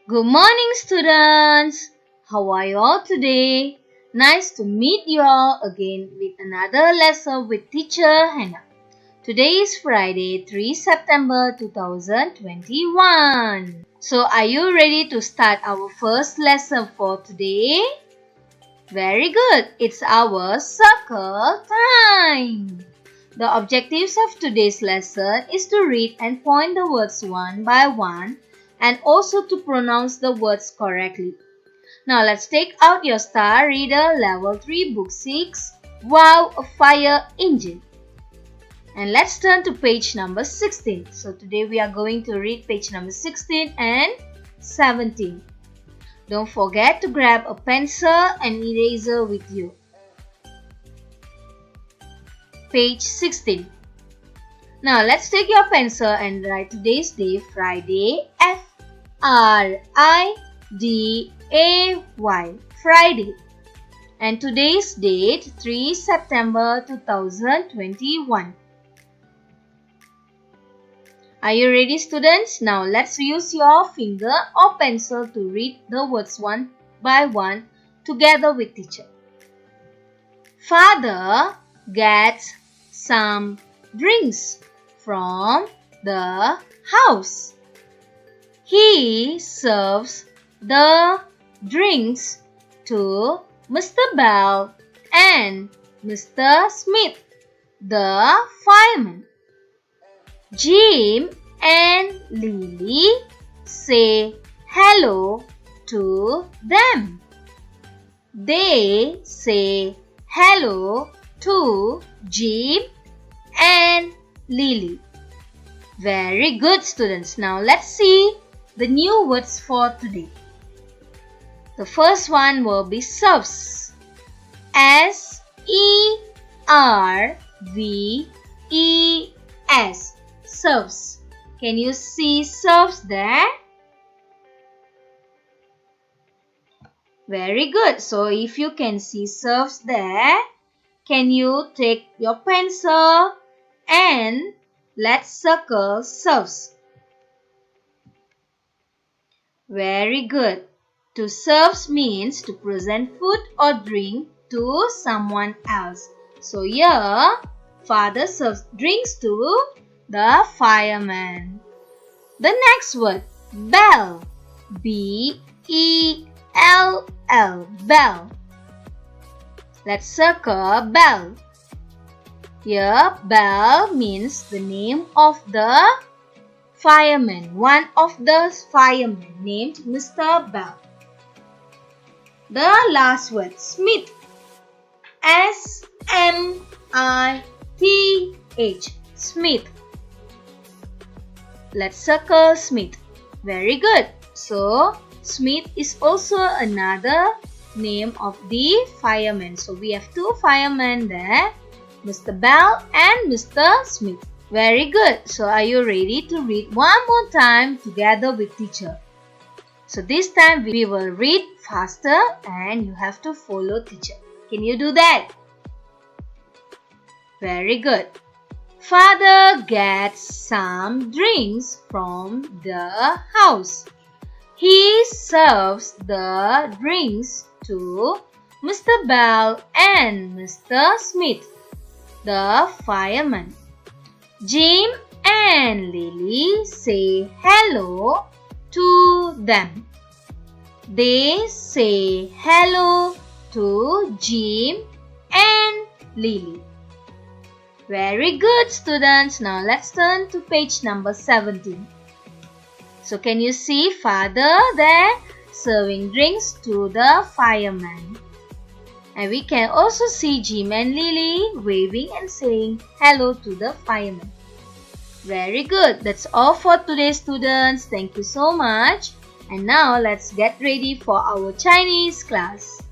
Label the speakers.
Speaker 1: Good morning, students. How are you all today? Nice to meet you all again with another lesson with teacher Hannah. Today is Friday, 3 September 2021. So, are you ready to start our first lesson for today? Very good. It's our circle time. The objectives of today's lesson is to read and point the words one by one and also to pronounce the words correctly. Now let's take out your Star Reader Level 3 Book 6, Wow, a Fire Engine. And let's turn to page number 16. So today we are going to read page number 16 and 17. Don't forget to grab a pencil and eraser with you. Page 16. Now let's take your pencil and write today's day, Friday, F-R-I-D-A-Y, Friday. And today's date, 3 September 2021. Are you ready, students? Now let's use your finger or pencil to read the words one by one together with teacher. Father gets some drinks from the house. He serves the drinks to Mr. Bell and Mr. Smith, the fireman. Jim and Lily say hello to them. They say hello to Jim and Lily. Very good, students. Now let's see the new words for today. The first one will be serves. S-E-R-V-E-S. Serves. Can you see serves there? Very good. So if you can see serves there, can you take your pencil and let's circle serves. Very good. To serve means to present food or drink to someone else. So here, father serves drinks to the fireman. The next word, bell. B-E-L-L, bell. Let's circle bell. Here, bell means the name of the fireman. One of the firemen named Mr. Bell. The last word, Smith. S-M-I-T-H, Smith. Let's circle Smith. Very good. So, Smith is also another name of the fireman. So, we have two firemen there, Mr. Bell and Mr. Smith. Very good. So, are you ready to read one more time together with teacher? So, this time we will read faster and you have to follow teacher. Can you do that? Very good. Father gets some drinks from the house. He serves the drinks to Mr. Bell and Mr. Smith, the fireman. Jim and Lily say hello to them. They say hello to Jim and Lily. Very good, students. Now let's turn to page number 17. So can you see father there serving drinks to the fireman? And we can also see Jim and Lily waving and saying hello to the fireman. Very good. That's all for today, students. Thank you so much. And now let's get ready for our Chinese class.